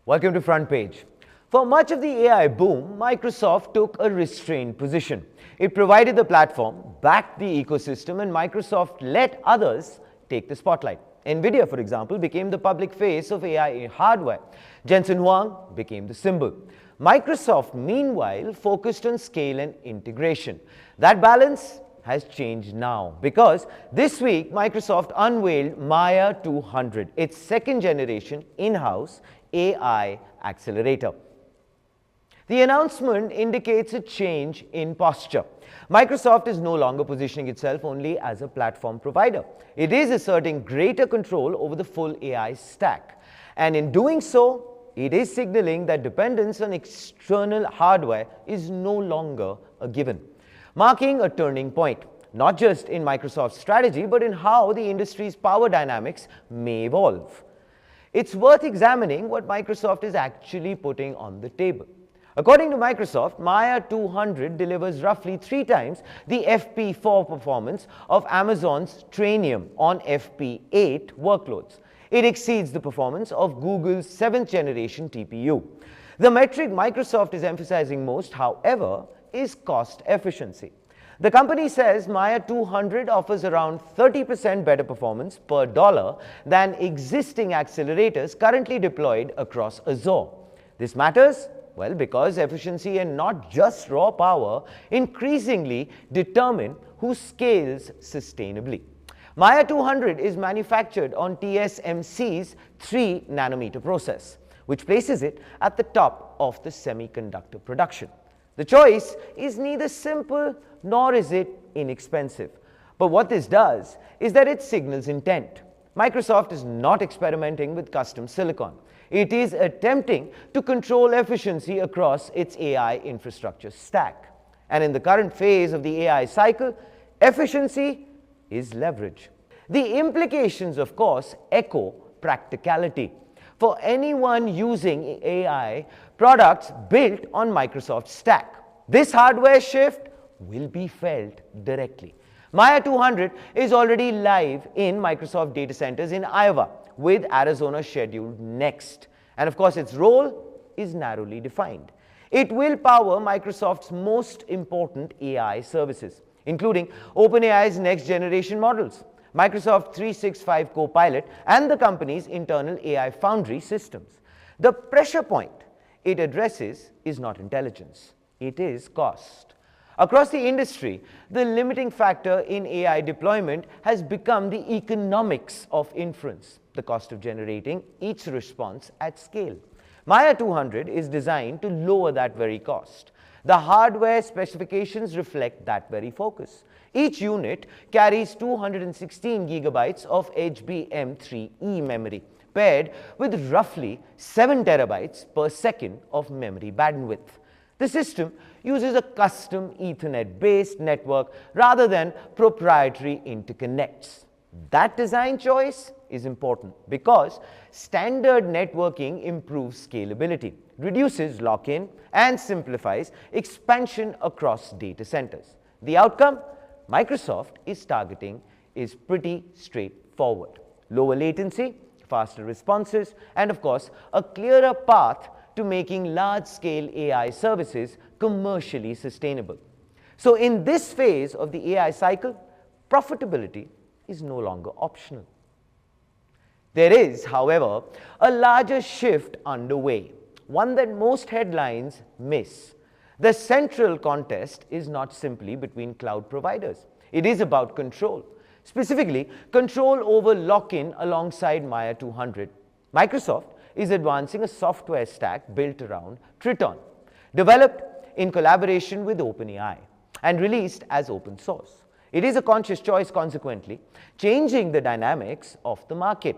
Welcome to Front Page. For much of the AI boom, Microsoft took a restrained position. It provided the platform, backed the ecosystem, and Microsoft let others take the spotlight. NVIDIA, for example, became the public face of AI hardware. Jensen Huang became the symbol. Microsoft, meanwhile, focused on scale and integration. That balance has changed now because this week Microsoft unveiled MAIA 200, its second generation in-house AI accelerator. The announcement indicates a change in posture. Microsoft is no longer positioning itself only as a platform provider. It is asserting greater control over the full AI stack. And in doing so, it is signaling that dependence on external hardware is no longer a given, marking a turning point, not just in Microsoft's strategy, but in how the industry's power dynamics may evolve. It's worth examining what Microsoft is actually putting on the table. According to Microsoft, MAIA 200 delivers roughly 3 times the FP4 performance of Amazon's Trainium on FP8 workloads. It exceeds the performance of Google's 7th generation TPU. The metric Microsoft is emphasizing most, however, is cost efficiency. The company says MAIA 200 offers around 30% better performance per dollar than existing accelerators currently deployed across Azure. This matters, well, because efficiency and not just raw power increasingly determine who scales sustainably. MAIA 200 is manufactured on TSMC's 3-nanometer process, which places it at the top of the semiconductor production. The choice is neither simple nor is it inexpensive. But what this does is that it signals intent. Microsoft is not experimenting with custom silicon. It is attempting to control efficiency across its AI infrastructure stack. And in the current phase of the AI cycle, efficiency is leverage. The implications, of course, echo practicality. For anyone using AI products built on Microsoft's stack, this hardware shift will be felt directly. MAIA 200 is already live in Microsoft data centers in Iowa, with Arizona scheduled next. And of course, its role is narrowly defined. It will power Microsoft's most important AI services, including OpenAI's next generation models, Microsoft 365 Copilot, and the company's internal AI Foundry systems. The pressure point it addresses is not intelligence, it is cost. Across the industry, the limiting factor in AI deployment has become the economics of inference, the cost of generating each response at scale. MAIA 200 is designed to lower that very cost. The hardware specifications reflect that very focus. Each unit carries 216 gigabytes of HBM3E memory, paired with roughly 7 terabytes per second of memory bandwidth. The system uses a custom Ethernet-based network rather than proprietary interconnects. That design choice is important because standard networking improves scalability, reduces lock-in, and simplifies expansion across data centers. The outcome Microsoft is targeting is pretty straightforward: lower latency, faster responses, and of course, a clearer path to making large-scale AI services commercially sustainable. So in this phase of the AI cycle, profitability is no longer optional. There is, however, a larger shift underway, one that most headlines miss. The central contest is not simply between cloud providers. It is about control, specifically control over lock-in alongside MAIA 200. Microsoft is advancing a software stack built around Triton, developed in collaboration with OpenAI and released as open source. It is a conscious choice, consequently, changing the dynamics of the market.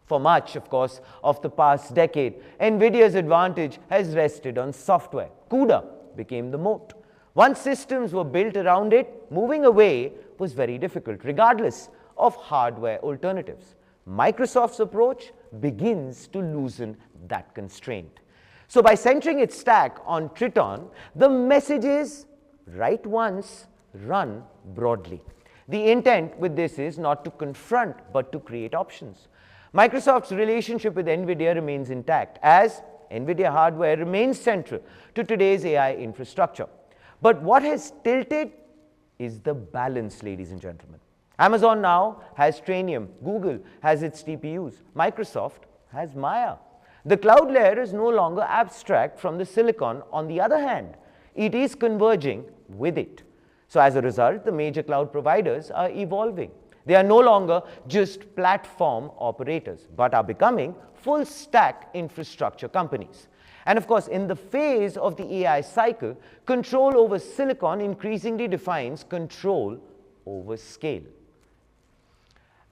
For much, of course, of the past decade, NVIDIA's advantage has rested on software. CUDA became the moat. Once systems were built around it, moving away was very difficult, regardless of hardware alternatives. Microsoft's approach begins to loosen that constraint. So by centering its stack on Triton, the message is write once, run broadly. The intent with this is not to confront, but to create options. Microsoft's relationship with NVIDIA remains intact as NVIDIA hardware remains central to today's AI infrastructure. But what has tilted is the balance, ladies and gentlemen. Amazon now has Trainium, Google has its TPUs, Microsoft has MAIA. The cloud layer is no longer abstract from the silicon. On the other hand, it is converging with it. So as a result, the major cloud providers are evolving. They are no longer just platform operators, but are becoming full stack infrastructure companies. And of course, in the phase of the AI cycle, control over silicon increasingly defines control over scale.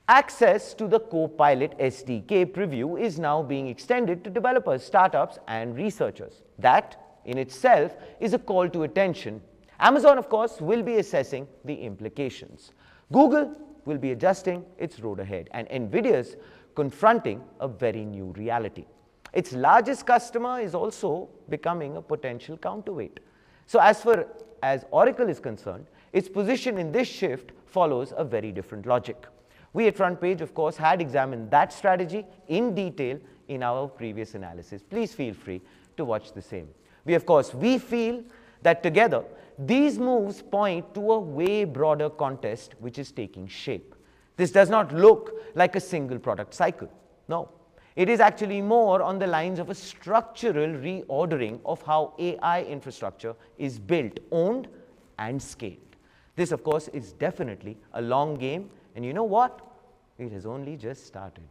Access to the Copilot SDK preview is now being extended to developers, startups, and researchers. That, in itself, is a call to attention. Amazon, of course, will be assessing the implications. Google will be adjusting its road ahead, and NVIDIA's confronting a very new reality. Its largest customer is also becoming a potential counterweight. So as far as Oracle is concerned, its position in this shift follows a very different logic. We at Front Page, of course, had examined that strategy in detail in our previous analysis. Please feel free to watch the same. We feel that together, these moves point to a way broader contest which is taking shape. This does not look like a single product cycle. No. It is actually more on the lines of a structural reordering of how AI infrastructure is built, owned, and scaled. This, of course, is definitely a long game. And you know what? It has only just started.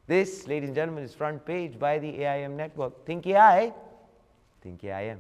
This, ladies and gentlemen, is Front Page by the AIM Network. Think AI, think AIM.